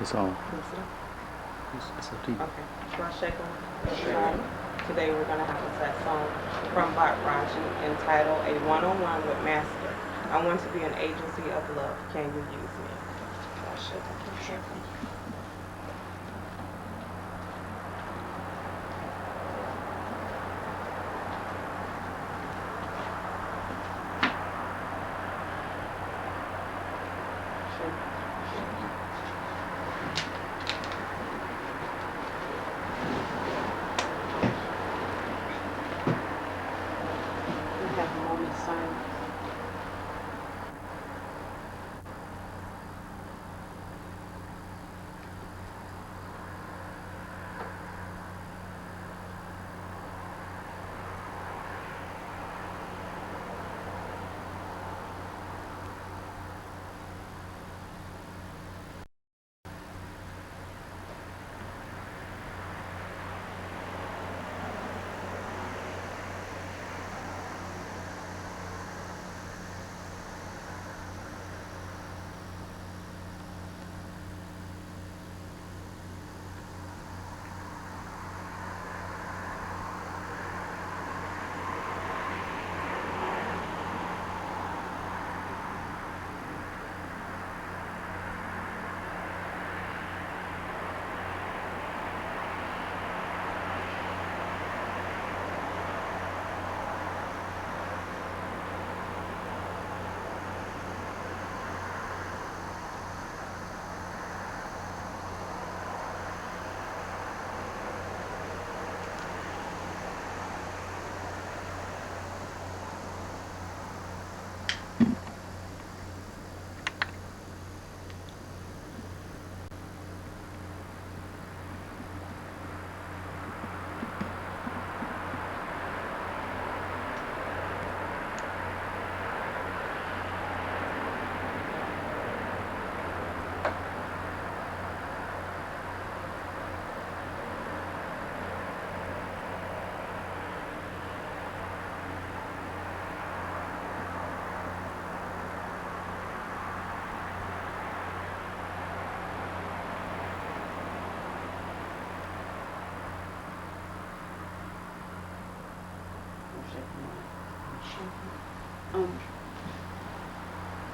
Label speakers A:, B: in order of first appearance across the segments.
A: It's on.
B: Listen.
A: It's up to you.
B: Okay. Right. Today we're going to have a set song from Bhadra-ji entitled A One-on-One with Master. I want to be an agency of love. Can you use me? Have a moment of silence.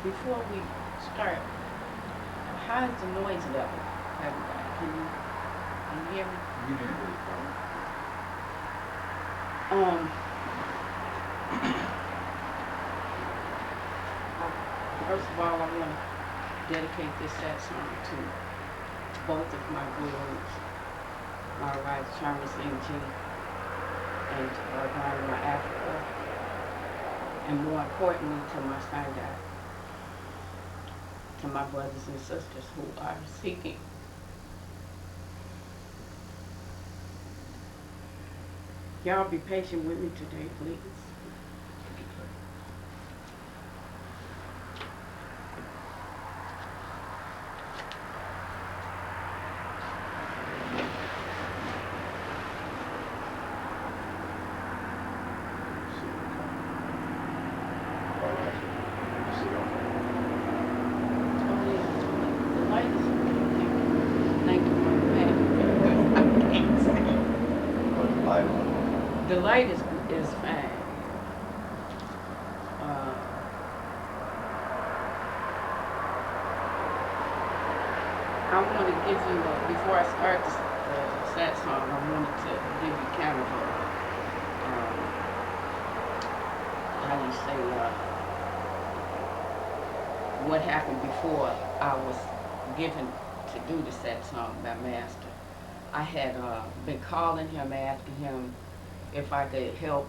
C: Before we start, how is the noise level? Everybody, can you hear me?
D: You can hear me, Carl.
C: First of all, I want to dedicate this sad song to both of my gurus, my right, Charmers N.G. and to our grandma Africa, and more importantly to my Sangha, to my brothers and sisters who are seeking. Y'all be patient with me today, please. The light is fine. I want to give you, before I start the sad song, I wanted to give you kind of a, how you say, what happened before I was given to do the sad song by Master. I had been calling him, asking him if I could help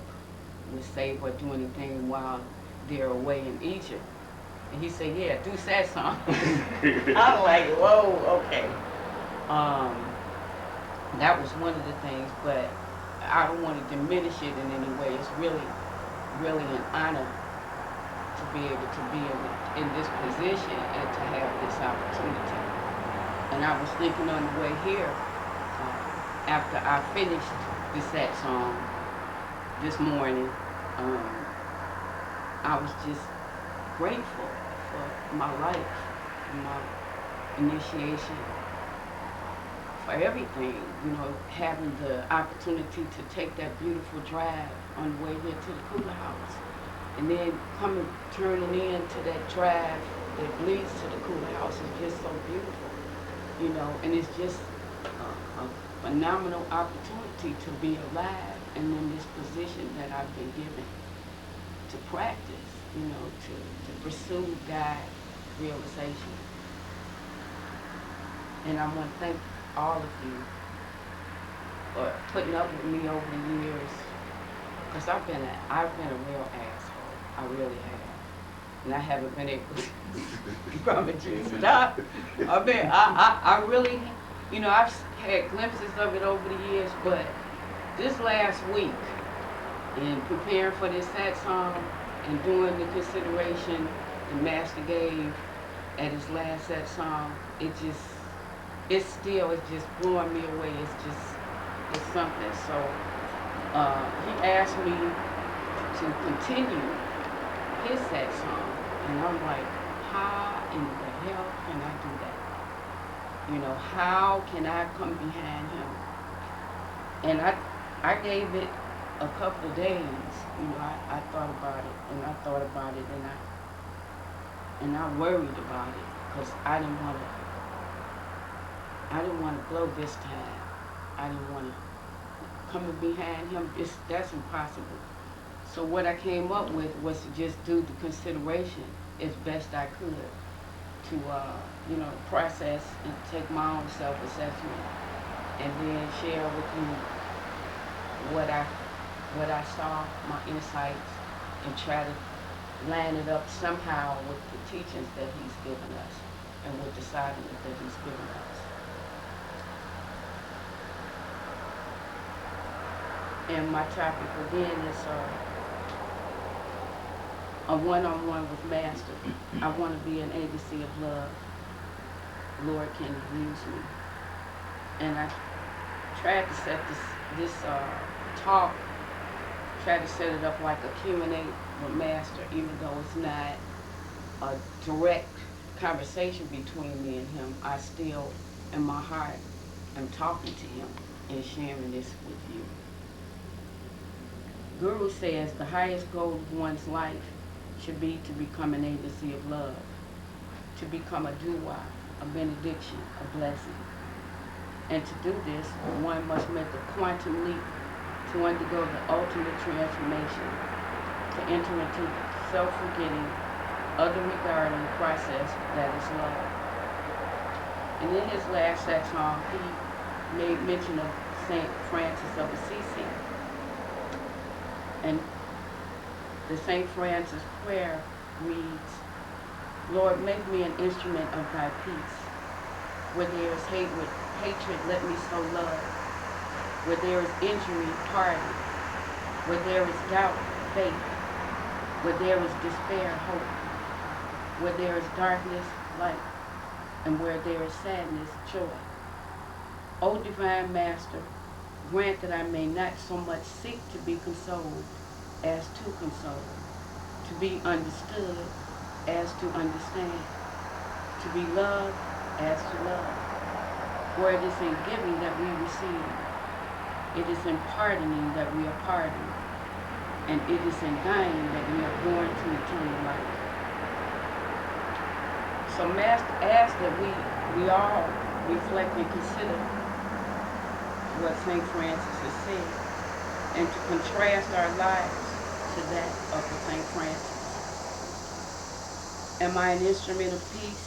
C: with save or do anything while they're away in Egypt. And he said, yeah, do sad song. I'm like, whoa, okay. That was one of the things, but I don't want to diminish it in any way. It's really, really an honor to be able to be in this position and to have this opportunity. And I was thinking on the way here, after I finished the sad song this morning, I was just grateful for my life, my initiation, for everything, you know, having the opportunity to take that beautiful drive on the way here to the cooler house. And then coming, turning into that drive that leads to the cooler house is just so beautiful, you know, and it's just a phenomenal opportunity to be alive and in this position that I've been given to practice, you know, to pursue God realization. And I want to thank all of you for putting up with me over the years, because I've been a real asshole. I really have. And I haven't been able to promise you stop. I really, you know, I've had glimpses of it over the years, but this last week, in preparing for this Satsang and doing the consideration the Master gave at his last Satsang, it's just blowing me away. It's something. So he asked me to continue his Satsang, and I'm like, how in the hell can I do that? You know, how can I come behind him? And I gave it a couple of days. You know, I thought about it, and I thought about it, and I worried about it, because I didn't want to blow this time. I didn't want to come behind him. That's impossible. So what I came up with was to just do the consideration as best I could to, you know, process and take my own self-assessment, and then share with you what I saw, my insights, and try to line it up somehow with the teachings that he's given us and with the silence that he's given us. And my topic again is a one-on-one with Master. I want to be an agency of love. Lord, can you use me? And I tried to set this talk, tried to set it up like a Q&A with Master, even though it's not a direct conversation between me and him. I still, in my heart, am talking to him and sharing this with you. Guru says the highest goal of one's life should be to become an agency of love, to become a dua, a benediction, a blessing. And to do this, one must make a quantum leap to undergo the ultimate transformation, to enter into self-forgetting, other-regarding process that is love. And in his last Satsang, he made mention of St. Francis of Assisi. And the St. Francis prayer reads, Lord, make me an instrument of thy peace. Where there is hatred, let me sow love. Where there is injury, pardon. Where there is doubt, faith. Where there is despair, hope. Where there is darkness, light. And where there is sadness, joy. O Divine Master, grant that I may not so much seek to be consoled as to console, to be understood as to understand, to be loved as to love. For it is in giving that we receive, it is in pardoning that we are pardoned, and it is in dying that we are born to eternal life. So Master asks that we all reflect and consider what St. Francis has said, and to contrast our lives to that of the St. Francis. Am I an instrument of peace,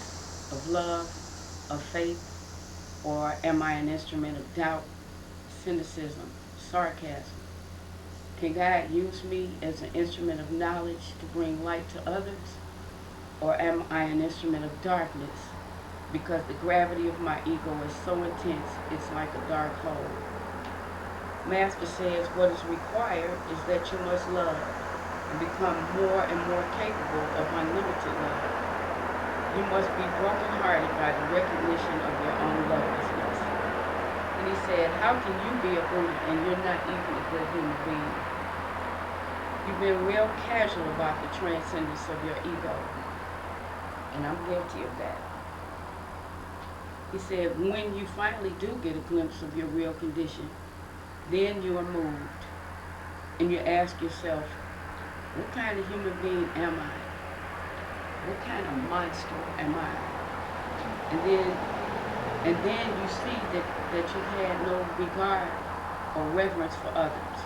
C: of love, of faith, or am I an instrument of doubt, cynicism, sarcasm? Can God use me as an instrument of knowledge to bring light to others, or am I an instrument of darkness because the gravity of my ego is so intense it's like a dark hole? Master says what is required is that you must love and become more and more capable of unlimited love. You must be brokenhearted by the recognition of your own lovelessness. And he said, how can you be a Buddha and you're not even a good human being? You've been real casual about the transcendence of your ego. And I'm guilty of that. He said, when you finally do get a glimpse of your real condition, then you are moved. And you ask yourself, what kind of human being am I? What kind of monster am I? And then you see that you had no regard or reverence for others.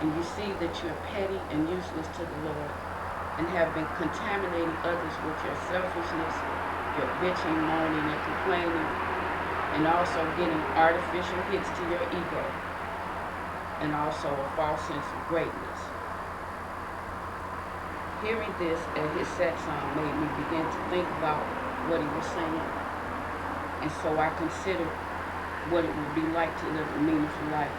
C: And you see that you're petty and useless to the Lord and have been contaminating others with your selfishness, your bitching, moaning, and complaining, and also getting artificial hits to your ego, and also a false sense of greatness. Hearing this at his satsang made me begin to think about what he was saying. And so I considered what it would be like to live a meaningful life.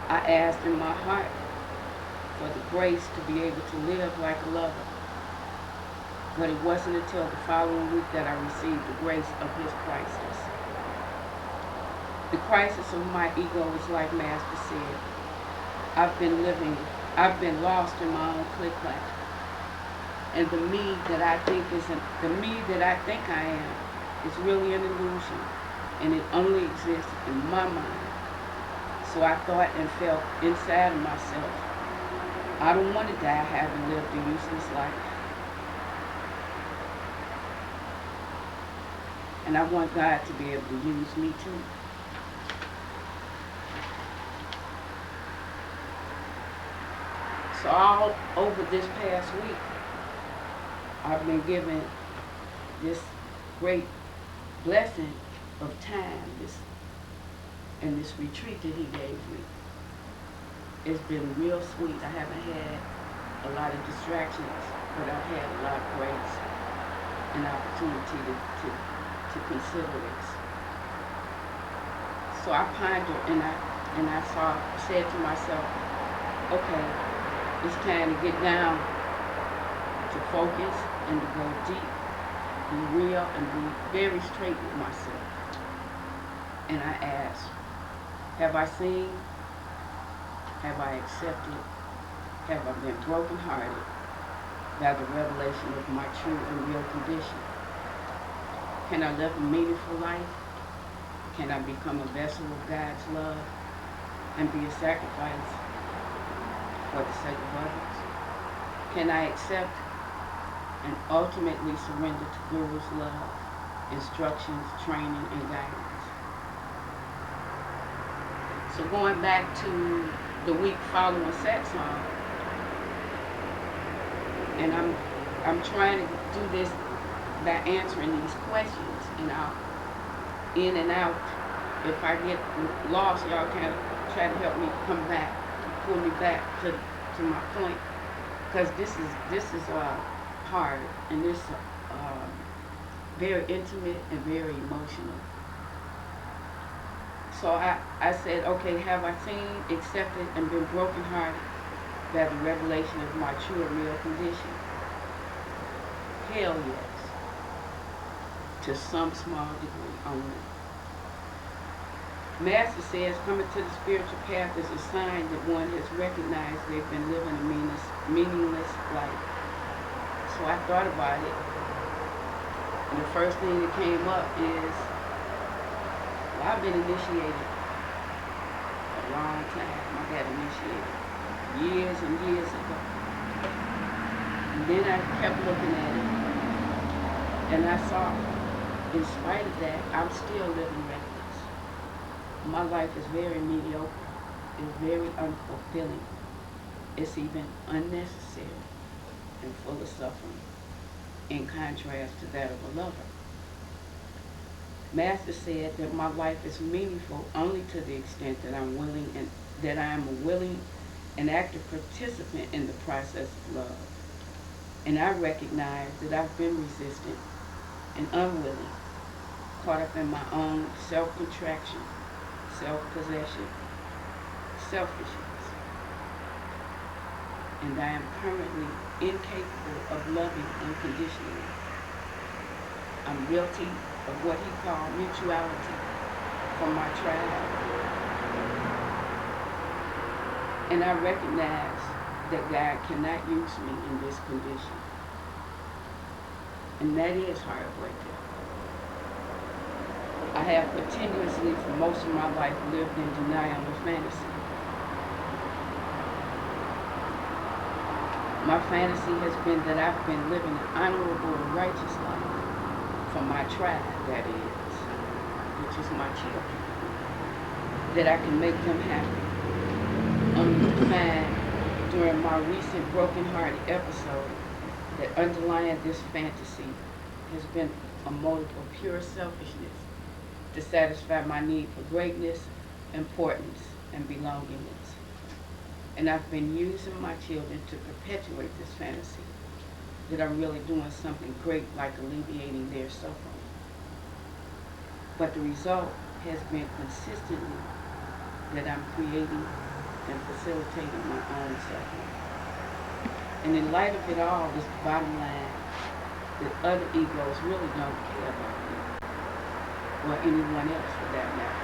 C: I asked in my heart for the grace to be able to live like a lover. But it wasn't until the following week that I received the grace of his crisis. The crisis of my ego is like Master said. I've been lost in my own click-clack. And the me that I think I am is really an illusion. And it only exists in my mind. So I thought and felt inside of myself, I don't want to die having lived a useless life. And I want God to be able to use me too. So all over this past week, I've been given this great blessing of time, and this retreat that he gave me. It's been real sweet. I haven't had a lot of distractions, but I've had a lot of grace and opportunity to consider this. So I pondered and I said to myself, okay, it's time to get down, to focus and to go deep, be real and be very straight with myself. And I asked, have I seen? Have I accepted? Have I been brokenhearted by the revelation of my true and real condition? Can I live a meaningful life? Can I become a vessel of God's love and be a sacrifice for the sake of others? Can I accept and ultimately surrender to Guru's love, instructions, training, and guidance? So going back to the week following Satsang, and I'm trying to do this by answering these questions, and I'll in and out. If I get lost, y'all can try to help me come back, pull me back to my point, because this is hard, and this very intimate and very emotional. So I said, okay, have I seen, accepted, and been brokenhearted by the revelation of my true and real condition? Hell yes, to some small degree only. Master says coming to the spiritual path is a sign that one has recognized they've been living a meaningless life. So I thought about it, and the first thing that came up is, well, I've been initiated a long time. I got initiated years and years ago. And then I kept looking at it, and I saw, in spite of that, I'm still living reckless. My life is very mediocre. It's very unfulfilling. It's even unnecessary and full of suffering, in contrast to that of a lover. Master said that my life is meaningful only to the extent that I am a willing and active participant in the process of love. And I recognize that I've been resistant and unwilling, caught up in my own self-contraction, self-possession, selfishness. And I am currently incapable of loving unconditionally. I'm guilty of what he called mutuality from my tribe. And I recognize that God cannot use me in this condition. And that is heartbreaking. I have continuously, for most of my life, lived in denial and fantasy. My fantasy has been that I've been living an honorable and righteous life for my tribe, that is, which is my children, that I can make them happy. Only to find during my recent broken-hearted episode that underlying this fantasy has been a motive of pure selfishness to satisfy my need for greatness, importance, and belongingness. And I've been using my children to perpetuate this fantasy that I'm really doing something great, like alleviating their suffering. But the result has been consistently that I'm creating and facilitating my own suffering. And in light of it all, is the bottom line that other egos really don't care about me, or anyone else for that matter,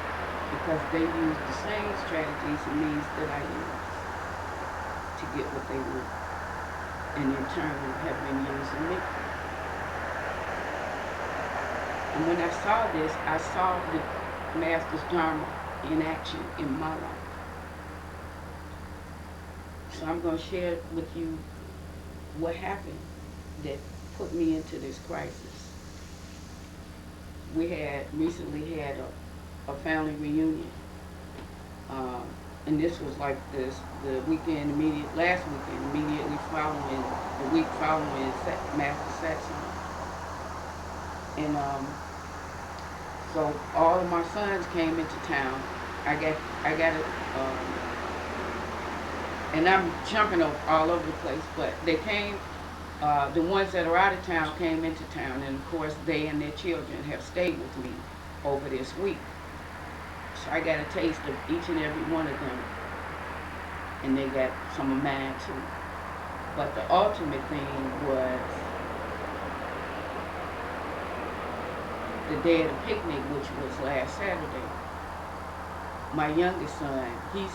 C: because they use the same strategies and means that I use to get what they want, and in turn have been using me. And when I saw this, I saw the Master's Dharma in action in my life. So I'm going to share with you what happened that put me into this crisis. We had recently had a family reunion, and this was like this the weekend last weekend immediately following the week following Master Satsang, and so all of my sons came into town. I got it, and I'm jumping all over the place, but they came. The ones that are out of town came into town, and of course they and their children have stayed with me over this week. So I got a taste of each and every one of them, and they got some of mine too. But the ultimate thing was the day of the picnic, which was last Saturday. My youngest son, he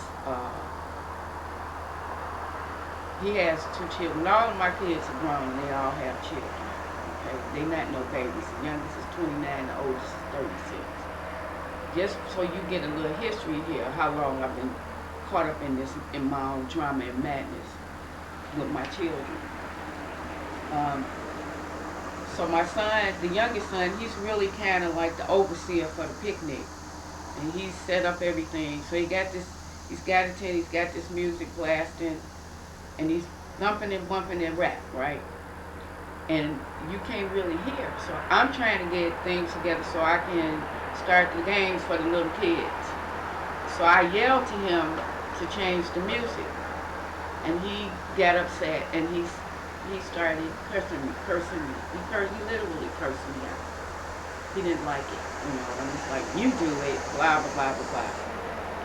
C: has 2 children. All of my kids are grown and they all have children. Okay? They're not no babies. The youngest is 29, the oldest is 36. Just so you get a little history here, how long I've been caught up in this, in my own drama and madness with my children. So my son, the youngest son, he's really kind of like the overseer for the picnic. And he's set up everything. So he's got this music blasting, and he's thumping and bumping and rap, right? And you can't really hear. So I'm trying to get things together so I can start the games for the little kids. So I yelled to him to change the music, and he got upset, and he started cursing me. He literally cursed me out. He didn't like it, and it's like, you do it, blah, blah, blah, blah, blah.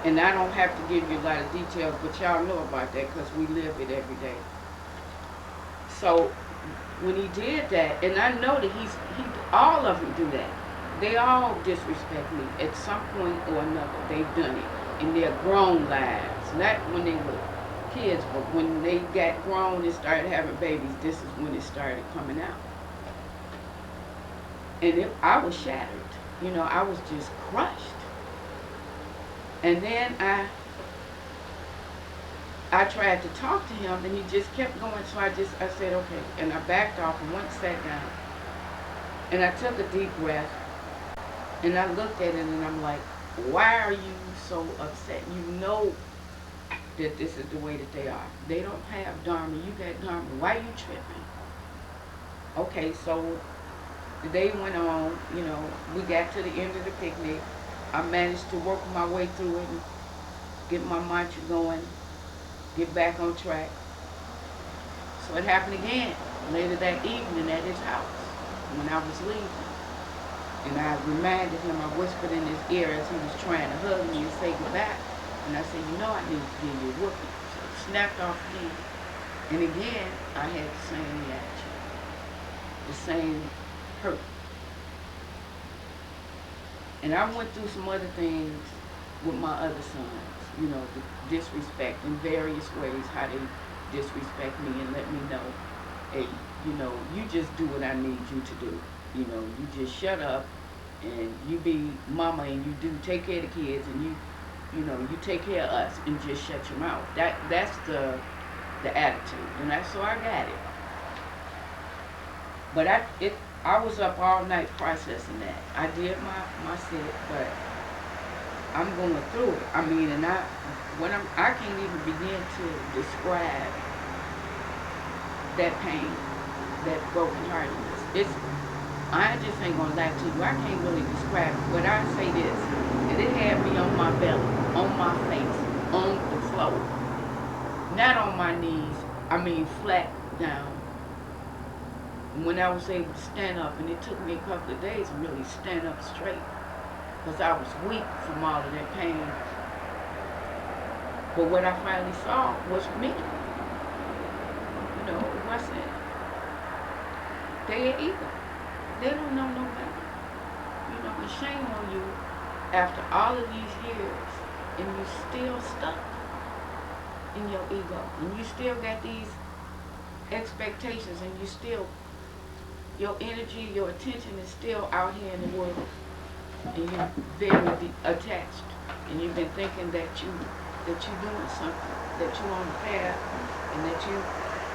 C: And I don't have to give you a lot of details, but y'all know about that because we live it every day. So when he did that, and I know that all of them do that. They all disrespect me at some point or another. They've done it in their grown lives, not when they were kids, but when they got grown and started having babies, this is when it started coming out. And I was shattered. I was just crushed. And then I tried to talk to him, and he just kept going. So I said, okay. And I backed off and went and sat down. And I took a deep breath, and I looked at him, and I'm like, why are you so upset? You know that this is the way that they are. They don't have Dharma. You got Dharma. Why are you tripping? Okay, so the day went on. We got to the end of the picnic. I managed to work my way through it and get my mantra going, get back on track. So it happened again later that evening at his house when I was leaving. And I reminded him, I whispered in his ear as he was trying to hug me and say goodbye. And I said, I need to give you a whooping. So he snapped off again. And again, I had the same reaction, the same hurt. And I went through some other things with my other sons, the disrespect in various ways, how they disrespect me and let me know, hey, you just do what I need you to do. You just shut up and you be mama and you do take care of the kids and you take care of us and just shut your mouth. That's the attitude. And so I got it. But I was up all night processing that. I did my sit, but I'm going through it. I mean, and I can't even begin to describe that pain, that brokenheartedness. I just ain't gonna lie to you. I can't really describe it, but I say this, that it had me on my belly, on my face, on the floor, not on my knees. I mean, flat down. When I was able to stand up, and it took me a couple of days to really stand up straight, because I was weak from all of that pain. But what I finally saw was me. It wasn't. They are evil. They don't know no better. And shame on you after all of these years, and you still stuck in your ego, and you still got these expectations, and your energy, your attention is still out here in the world, and you're very attached, and you've been thinking that you're doing something, that you're on the path, and that you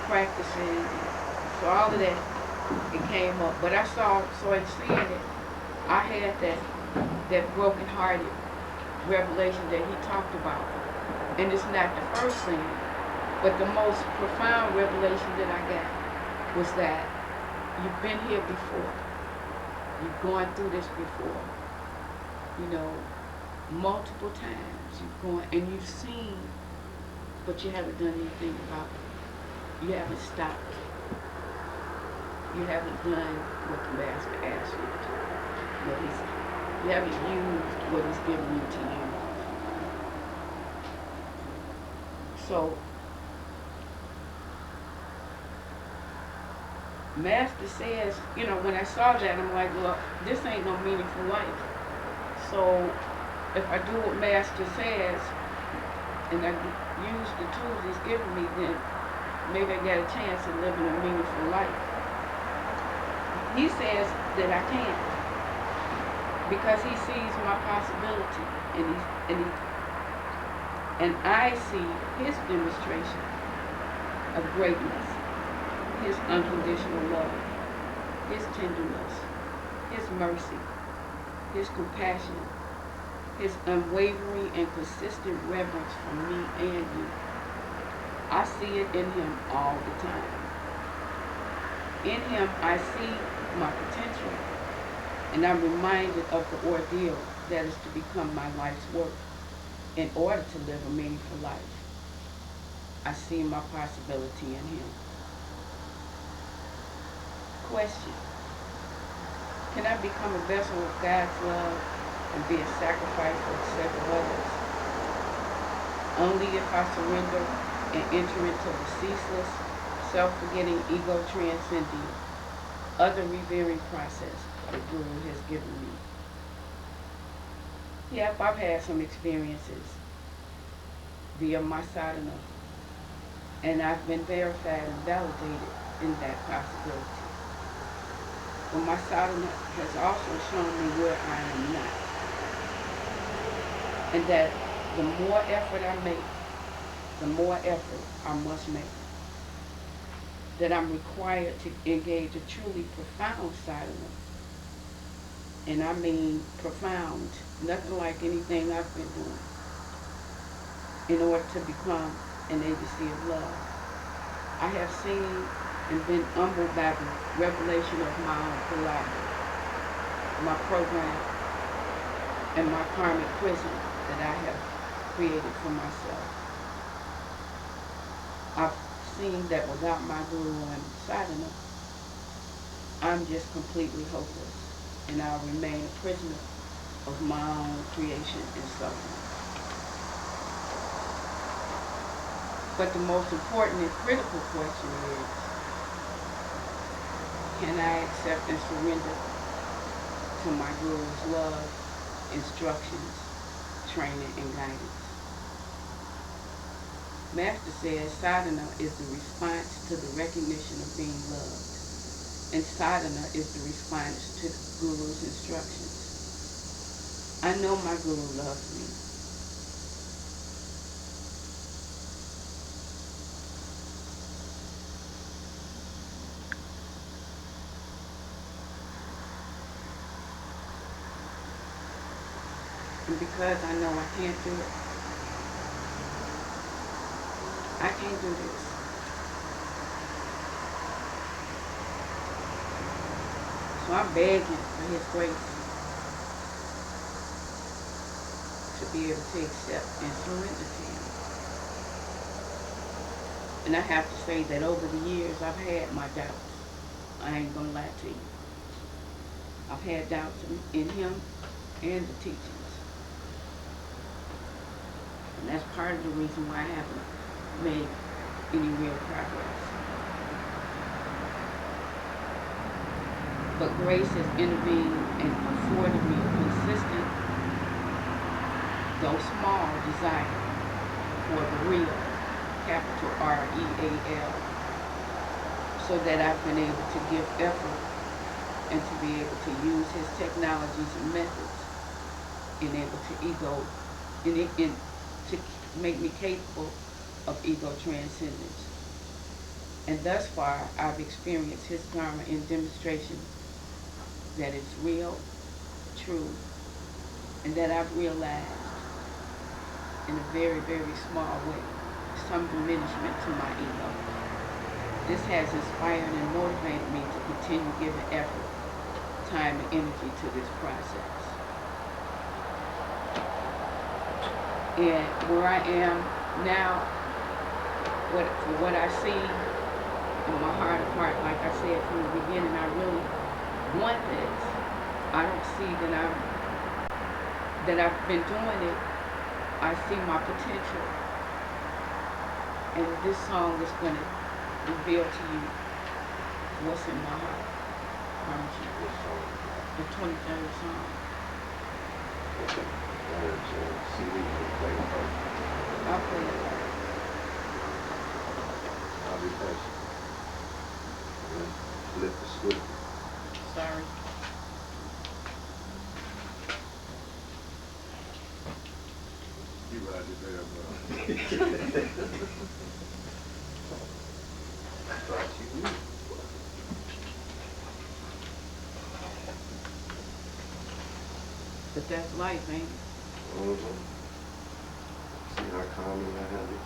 C: practicing. So all of that, it came up. But so in seeing it, I had that broken-hearted revelation that he talked about, and it's not the first thing, but the most profound revelation that I got was that you've been here before. You've gone through this before. Multiple times. You've gone and you've seen, but you haven't done anything about it. You haven't stopped. You haven't done what the Master asked you to do. You haven't used what he's given you to use. So, Master says, when I saw that, I'm like, look, this ain't no meaningful life. So, if I do what Master says, and I use the tools he's given me, then maybe I got a chance of living a meaningful life. He says that I can, because he sees my possibility, and I see his demonstration of greatness, his unconditional love, his tenderness, his mercy, his compassion, his unwavering and consistent reverence for me and you. I see it in him all the time. In him, I see my potential, and I'm reminded of the ordeal that is to become my life's work in order to live a meaningful life. I see my possibility in him. Question: can I become a vessel of God's love and be a sacrifice for the sake of others? Only if I surrender and enter into the ceaseless, self-forgetting, ego-transcending, other-revering process the Guru has given me. Yep, I've had some experiences via my sadhana, and I've been verified and validated in that possibility. But my sadhana has also shown me where I am not, and that the more effort I make, the more effort I must make. That I'm required to engage a truly profound sadhana. And I mean profound, nothing like anything I've been doing, in order to become an agency of love. I have seen and been humbled by the revelation of my own philosophy, my program, and my karmic prison that I have created for myself. I've seen that without my Guru and sadhana, I'm just completely hopeless, and I'll remain a prisoner of my own creation and suffering. But the most important and critical question is, can I accept and surrender to my Guru's love, instructions, training, and guidance? Master says sadhana is the response to the recognition of being loved. and sadhana is the response to the Guru's instructions. I know my Guru loves me. And because I know I can't do it, I can't do this. So I'm begging for His grace to be able to accept and surrender to Him. And I have to say that over the years, I've had my doubts. I ain't gonna lie to you. I've had doubts in Him and the teachings. And that's part of the reason why I haven't made any real progress. But grace has intervened and afforded me a consistent, though small, desire for the real, capital R-E-A-L, so that I've been able to give effort and to be able to use His technologies and methods to make me capable of ego transcendence. And thus far, I've experienced His karma in demonstration that it's real, true, and that I've realized in a very, very small way some diminishment to my ego. This has inspired and motivated me to continue giving effort, time, and energy to this process. And where I am now, for what I see in my heart of heart, like I said from the beginning, I really want this. I don't see that I've been doing it. I see my potential. And this song is going to reveal to you what's in my heart. Promise you. The 23rd song. I'll play it first.
D: I'll be patient. Flip the script.
C: Sorry.
D: You ride it there, bro. Thought you knew.
C: But that's life, ain't it?
D: Mm-hmm. See how calmly I have it?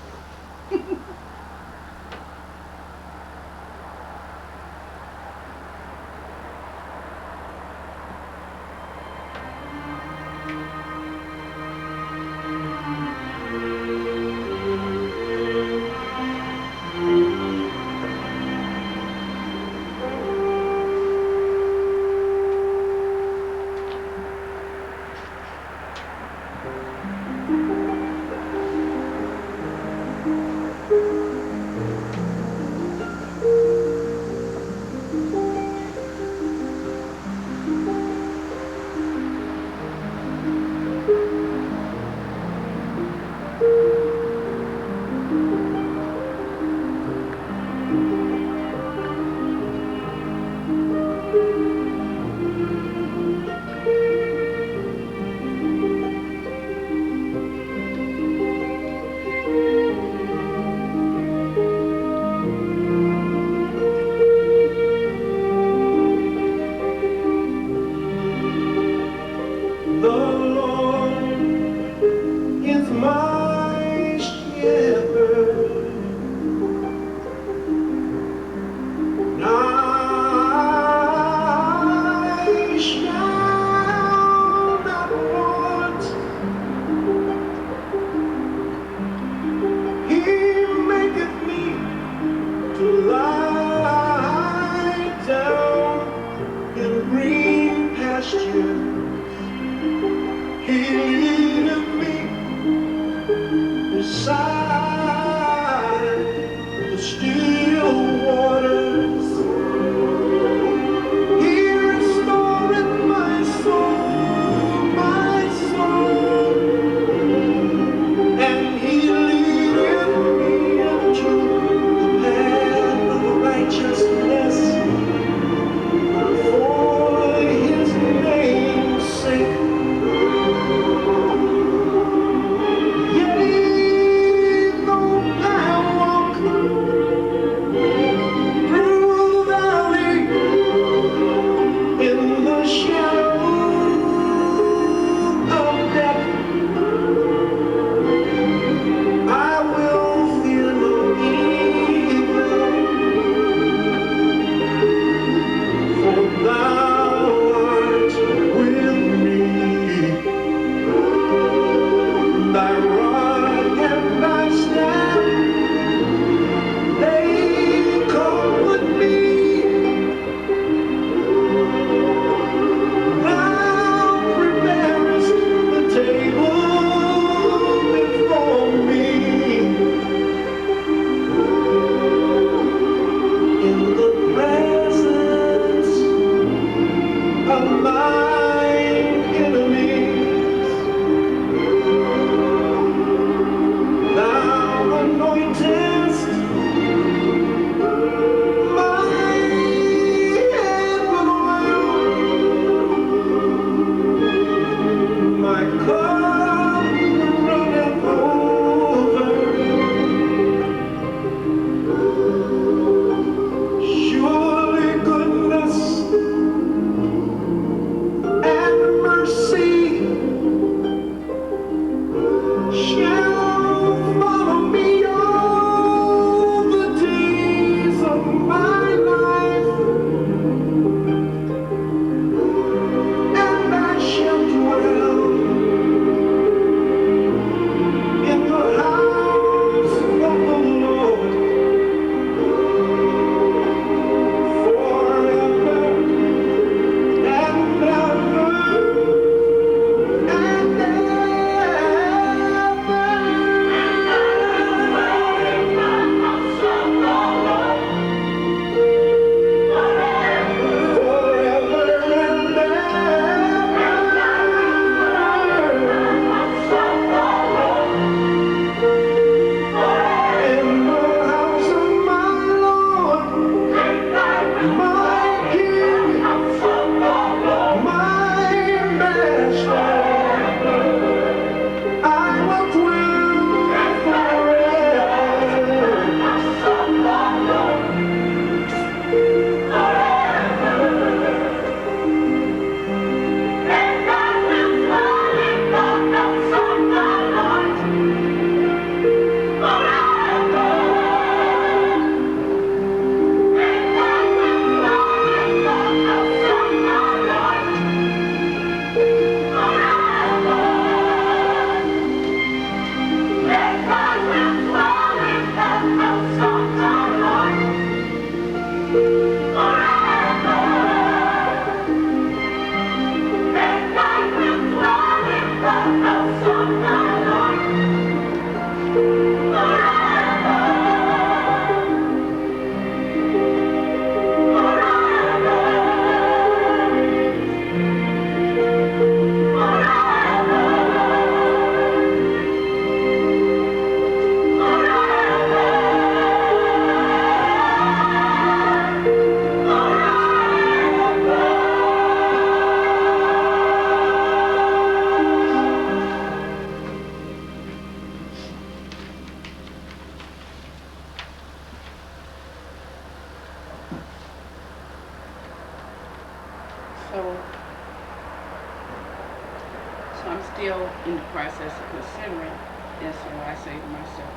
C: So I'm still in the process of considering, and so I say to myself,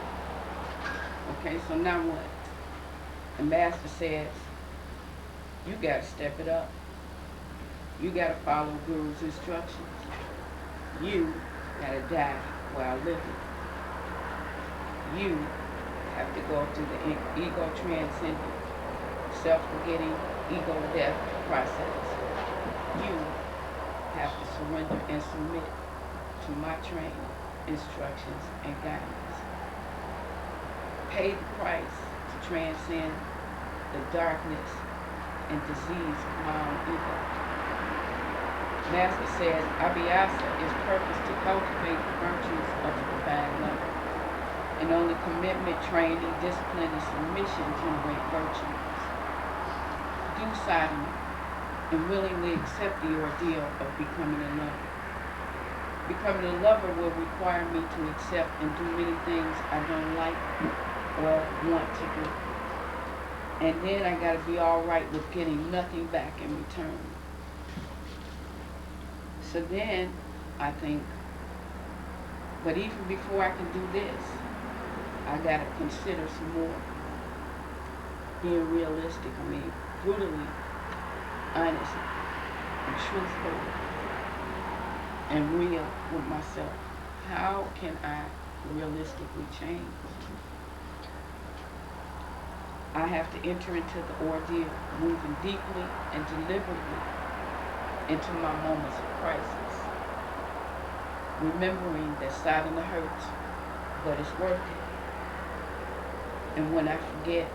C: okay, so now what? The master says, you gotta step it up. You gotta follow Guru's instructions. You gotta die while living. You have to go through the ego transcendent, self-forgetting, ego death process. You have to surrender and submit to my training, instructions, and guidance. Pay the price to transcend the darkness and disease of my own ego. Master says Abhyasa is purpose to cultivate the virtues of the divine lover. And only commitment, training, discipline, and submission generate virtues. Do sadhana and willingly accept the ordeal of becoming a lover. Becoming a lover will require me to accept and do many things I don't like or want to do. And then I gotta be alright with getting nothing back in return. So then I think, but even before I can do this, I gotta consider some more. Being realistic, brutally honest and truthful and real with myself. How can I realistically change? I have to enter into the ordeal, moving deeply and deliberately into my moments of crisis. Remembering that sadhana hurts, but it's worth it. And when I forget,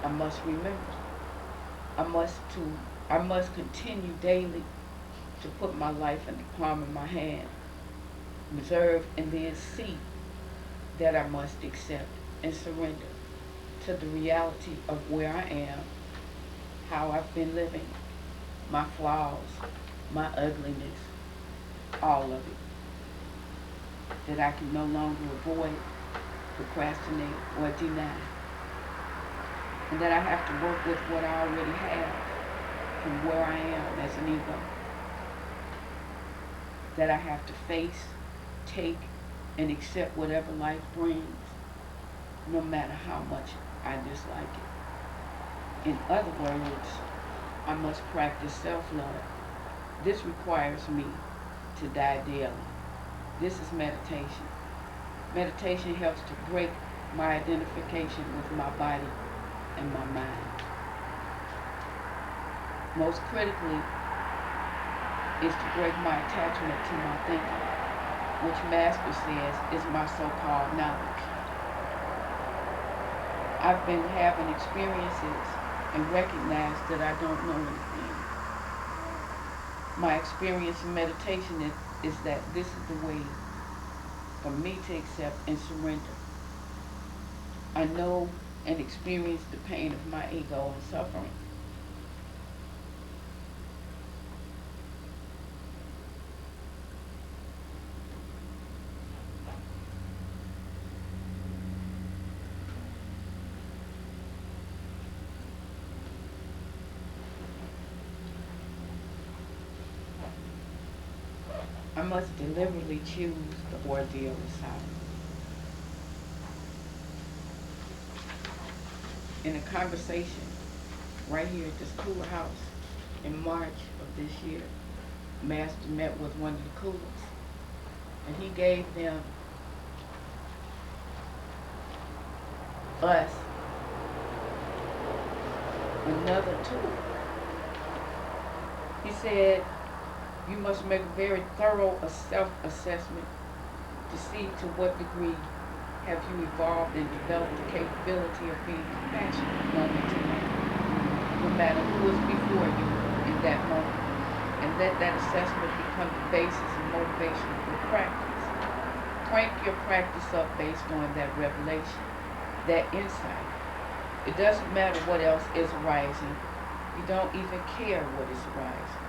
C: I must remember. I must continue daily to put my life in the palm of my hand, observe and then see that I must accept and surrender to the reality of where I am, how I've been living, my flaws, my ugliness, all of it. That I can no longer avoid, procrastinate, or deny. And that I have to work with what I already have from where I am as an ego. That I have to face, take, and accept whatever life brings, no matter how much I dislike it. In other words, I must practice self-love. This requires me to die daily. This is meditation. Meditation helps to break my identification with my body and my mind. Most critically is to break my attachment to my thinking, which Master says is my so-called knowledge. I've been having experiences and recognize that I don't know anything. My experience in meditation is that this is the way for me to accept and surrender. I know and experience the pain of my ego and suffering. I must deliberately choose the ordeal of silence. In a conversation right here at this cooler house in March of this year, Master met with one of the coolers, and he gave them us another tool. He said, you must make a very thorough self-assessment to see to what degree have you evolved and developed the capability of being compassionate moment to moment, no matter who is before you in that moment, and let that assessment become the basis and motivation for practice. Crank your practice up based on that revelation, that insight. It doesn't matter what else is arising. You don't even care what is arising.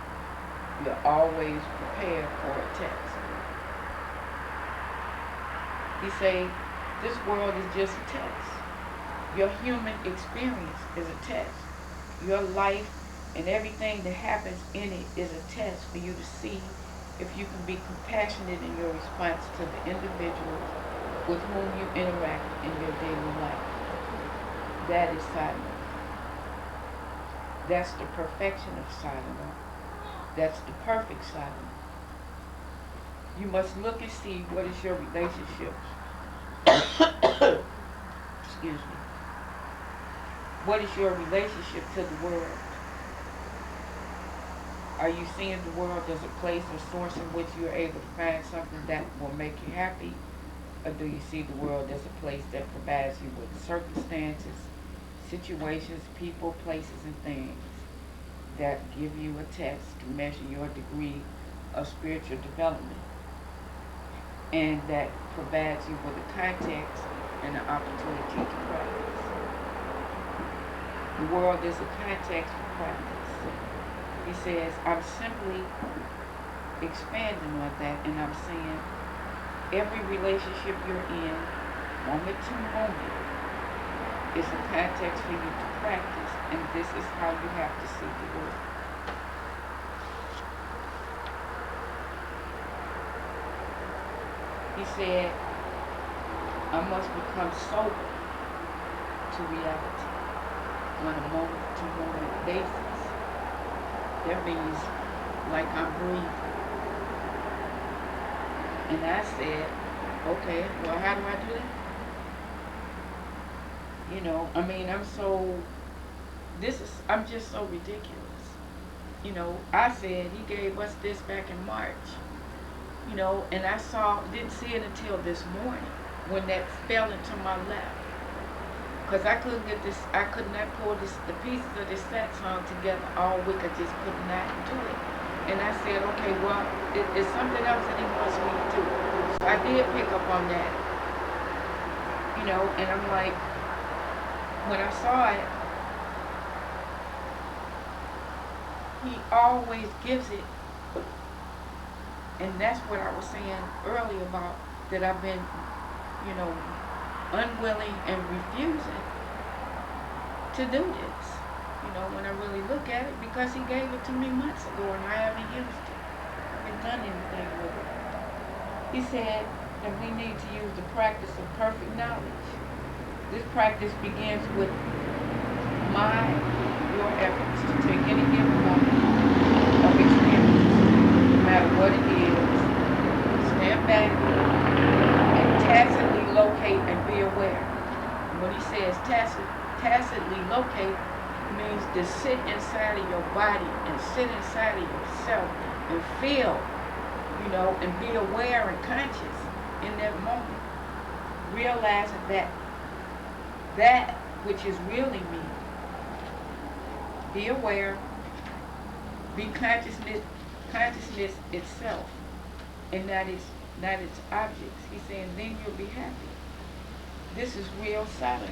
C: You're always prepared for a test. He say, this world is just a test. Your human experience is a test. Your life and everything that happens in it is a test for you to see if you can be compassionate in your response to the individuals with whom you interact in your daily life. That is silence. That's the perfection of silence. That's the perfect silence. You must look and see what is your relationship. Excuse me. What is your relationship to the world? Are you seeing the world as a place or source in which you're able to find something that will make you happy? Or do you see the world as a place that provides you with circumstances, situations, people, places, and things that give you a test to measure your degree of spiritual development, and that provides you with a context and an opportunity to practice? The world is a context for practice. He says, I'm simply expanding on that, and I'm saying every relationship you're in, moment to moment, is a context for you to practice, and this is how you have to see the world. He said, I must become sober to reality on a moment-to-moment basis. That means like I'm breathing. And I said, okay, well, how do I do that? You know, I mean, I'm just so ridiculous. You know, I said he gave us this back in March. You know, and didn't see it until this morning when that fell into my lap. Because I could not pull the pieces of this Satsang together all week. I just could not do it. And I said, okay, well, it's something else that he wants me to do. So I did pick up on that. You know, and I'm like, when I saw it, he always gives it. And that's what I was saying earlier about that I've been, you know, unwilling and refusing to do this, you know, when I really look at it, because he gave it to me months ago and I haven't used it. I haven't done anything with it. He said that we need to use the practice of perfect knowledge. This practice begins with your efforts to take any given moment of experience, no matter what it is, stand back and tacitly locate and be aware. And when he says tacitly locate, it means to sit inside of your body and sit inside of yourself and feel, you know, and be aware and conscious in that moment. Realizing that which is really me. Be aware, be consciousness itself, and not its objects. He's saying then you'll be happy. This is real silence.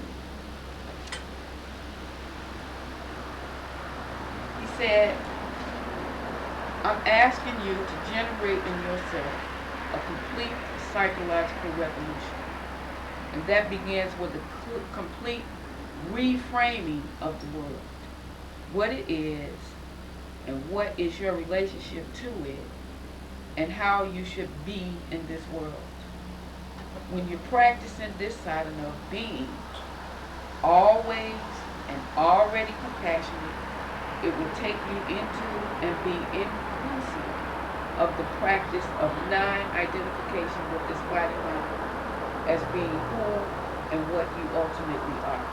C: He said, I'm asking you to generate in yourself a complete psychological revolution. And that begins with a complete reframing of the world. What it is, and what is your relationship to it, and how you should be in this world. When you're practicing this side of being, always and already compassionate, it will take you into and be inclusive of the practice of non-identification with this body mind as being who and what you ultimately are.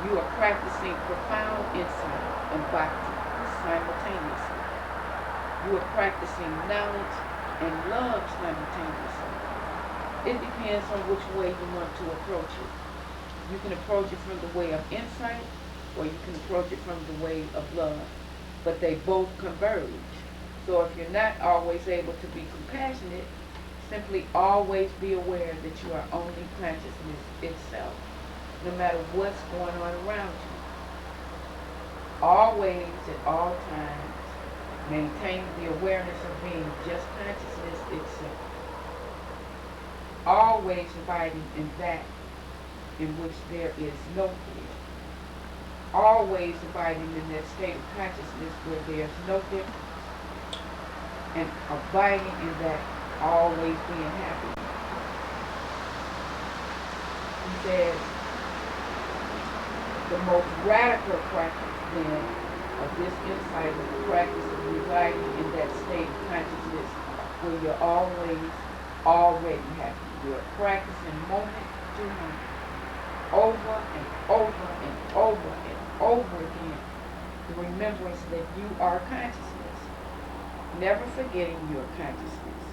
C: You are practicing profound insight and bhakti simultaneously. You are practicing knowledge and love simultaneously. It depends on which way you want to approach it. You can approach it from the way of insight, or you can approach it from the way of love. But they both converge. So if you're not always able to be compassionate, simply always be aware that you are only consciousness itself, no matter what's going on around you. Always, at all times, maintain the awareness of being just consciousness itself. Always abiding in that in which there is no fear. Always abiding in that state of consciousness where there's no difference. and abiding in that, always being happy. He says, the most radical practice then of this insight is the practice of residing in that state of consciousness where you're always already happy. You're practicing moment to moment, over and over and over and over again, the remembrance that you are consciousness. Never forgetting your consciousness,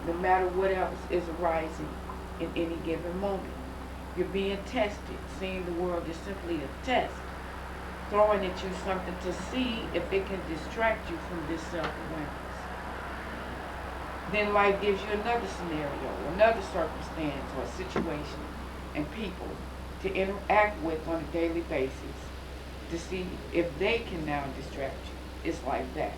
C: no matter what else is arising in any given moment. You're being tested. Seeing the world is simply a test, throwing at you something to see if it can distract you from this self-awareness. Then life gives you another scenario, another circumstance or situation and people to interact with on a daily basis to see if they can now distract you. It's like that.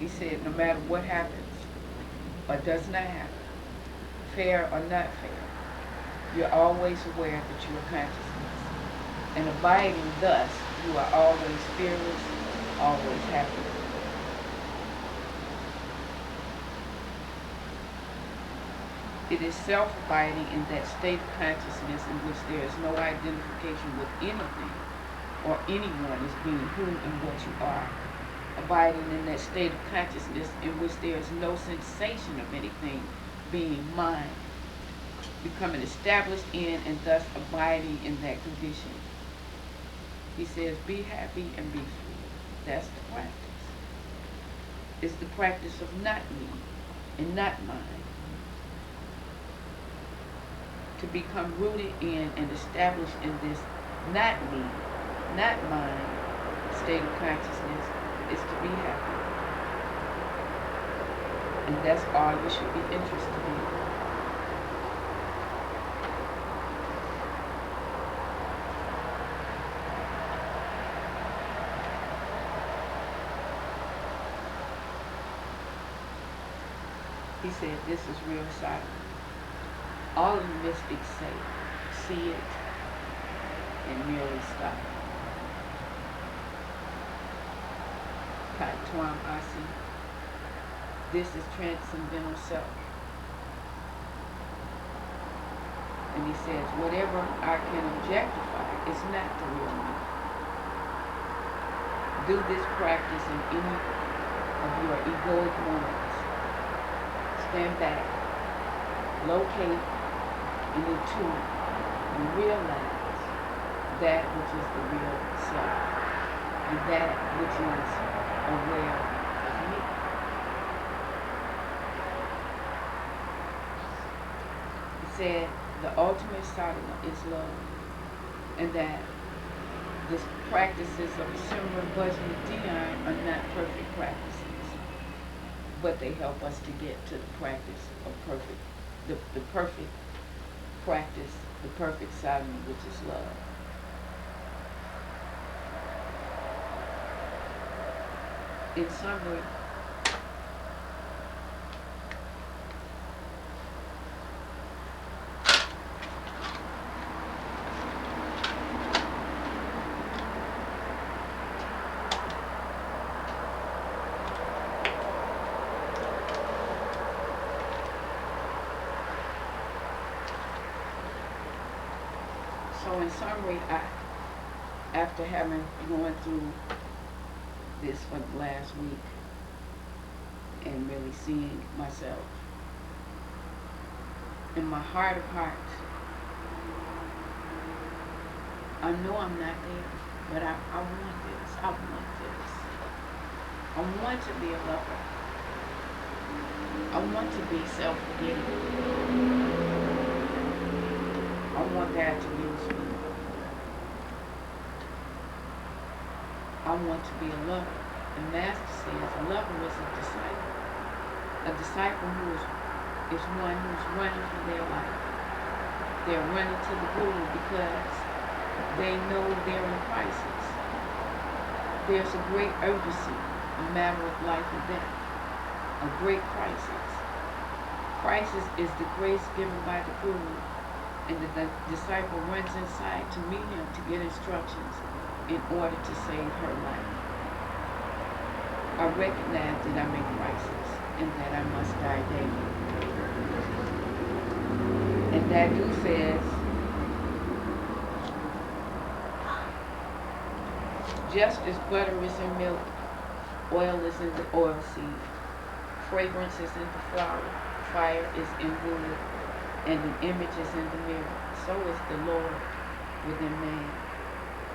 C: He said, no matter what happens or does not happen, fair or not fair, you're always aware that you are consciousness. And abiding thus, you are always fearless, always happy. It is self-abiding in that state of consciousness in which there is no identification with anything or anyone as being who and what you are. Abiding in that state of consciousness in which there is no sensation of anything being mine. Becoming established in and thus abiding in that condition. He says, be happy and be free. That's the practice. It's the practice of not me and not mine. To become rooted in and established in this not me, not mine state of consciousness is to be happy. And that's all you should be interested in. He said, this is real silence. All the mystics say, see it and merely stop. Patwam Asi. This is transcendental self. And he says, whatever I can objectify is not the real me. Do this practice in any of your egoic moments. Stand back, locate and attune and realize that which is the real self and that which is aware of me. He said the ultimate sadhana is love, and that the practices of Simran, Bhajna, Dhyan are not perfect practices, but they help us to get to the practice of the perfect practice, the perfect sadhana, which is love. In summary, after having gone through this for the last week and really seeing myself, in my heart of hearts, I know I'm not there, but I want this. I want this. I want to be a lover. I want to be self-forgetting. I want God to use me. I want to be a lover. The Master says a lover is a disciple. A disciple is one who's running for their life. They're running to the Guru because they know they're in crisis. There's a great urgency, a matter of life and death, a great crisis. Christ is the grace given by the Guru, and the disciple runs inside to meet him to get instructions in order to save her life. I recognize that I'm in crisis and that I must die daily. And Dadu says, just as butter is in milk, oil is in the oil seed, fragrance is in the flower, fire is in wood, and an image is in the mirror, so is the Lord within man.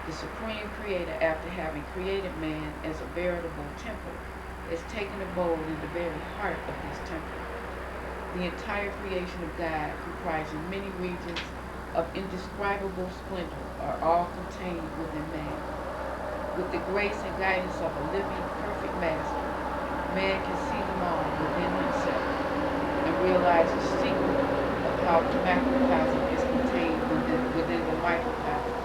C: The Supreme Creator, after having created man as a veritable temple, has taken abode in the very heart of this temple. The entire creation of God, comprising many regions of indescribable splendor, are all contained within man. With the grace and guidance of a living, perfect Master, man can see them all within himself and realize the secret of how the macrocosm is contained within the microcosm.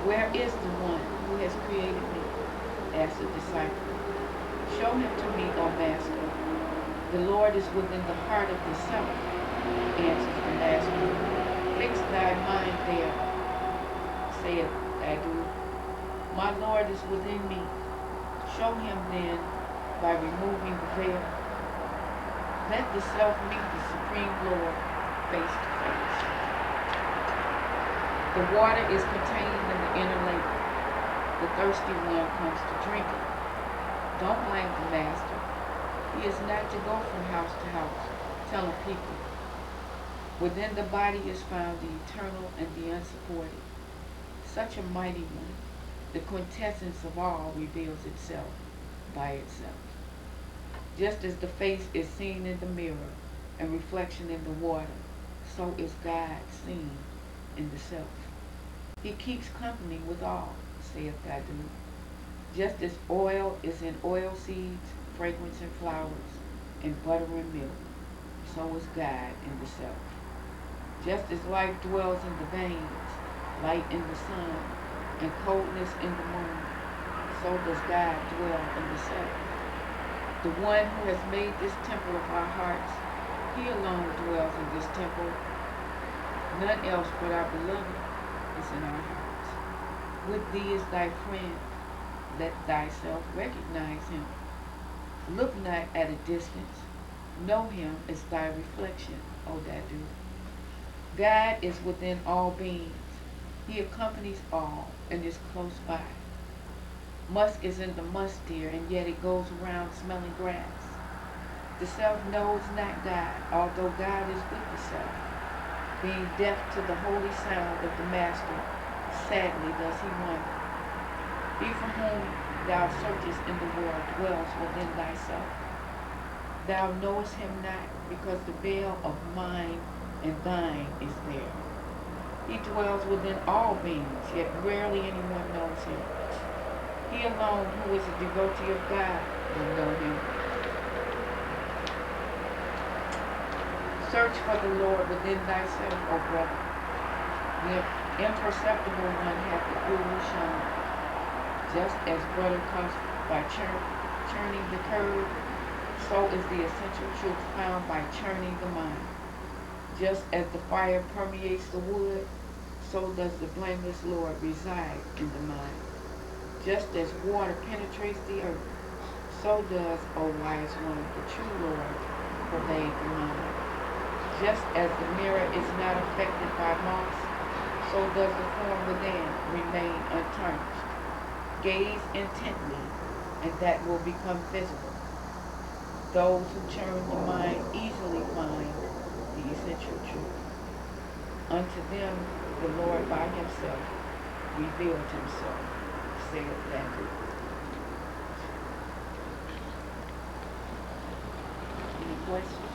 C: Where is the one who has created me? Asked the disciple. Show him to me, O Master. The Lord is within the heart of the self, answers the Master. Fix thy mind there, saith Adu. My Lord is within me. Show him then by removing the veil. Let the self meet the Supreme Lord face to face. The water is contained in the inner lake. The thirsty one comes to drink it. Don't blame the Master. He is not to go from house to house, telling people. Within the body is found the eternal and the unsupported. Such a mighty one, the quintessence of all reveals itself by itself. Just as the face is seen in the mirror and reflection in the water, so is God seen in the self. He keeps company with all, saith Dadu. Just as oil is in oil seeds, fragrance in flowers, and butter in milk, so is God in the self. Just as life dwells in the veins, light in the sun, and coldness in the moon, so does God dwell in the self. The one who has made this temple of our hearts, he alone dwells in this temple. None else but our beloved is in our hearts. With thee is thy friend. Let thyself recognize him. Look not at a distance. Know him as thy reflection, O Dadu. God is within all beings. He accompanies all and is close by. Musk is in the musk deer, and yet it goes around smelling grass. The self knows not God, although God is with the self. Being deaf to the holy sound of the Master, sadly does he wonder. He from whom thou searchest in the world dwells within thyself. Thou knowest him not, because the veil of mine and thine is there. He dwells within all beings, yet rarely anyone knows him. He alone who is a devotee of God will know him. Search for the Lord within thyself, O brother. The imperceptible one hath the Guru shown. Just as butter comes by churning the curd, so is the essential truth found by churning the mind. Just as the fire permeates the wood, so does the blameless Lord reside in the mind. Just as water penetrates the earth, so does, O wise one, the true Lord pervade the mind. Just as the mirror is not affected by moss, so does the form within remain untarnished. Gaze intently, and that will become visible. Those who churn the mind easily find the essential truth. Unto them the Lord by himself revealed himself, saith Bhadra. Any questions?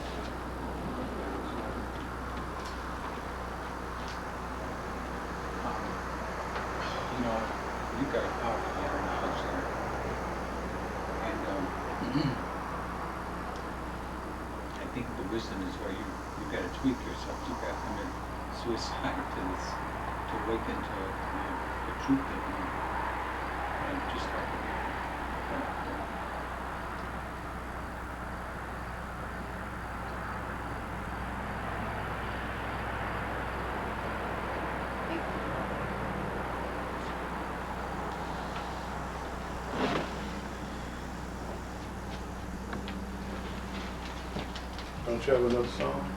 A: You know, you've got a powerful inner knowledge there. And I think the wisdom is where you've got to tweak yourself. You've got to commit suicide to this, to awaken to the truth that you just talked about.
E: Don't you have another song?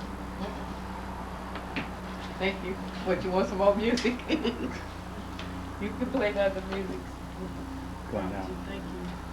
C: Thank you. What, you want some more music? You can play the other music.
A: Go on now.
C: Thank you.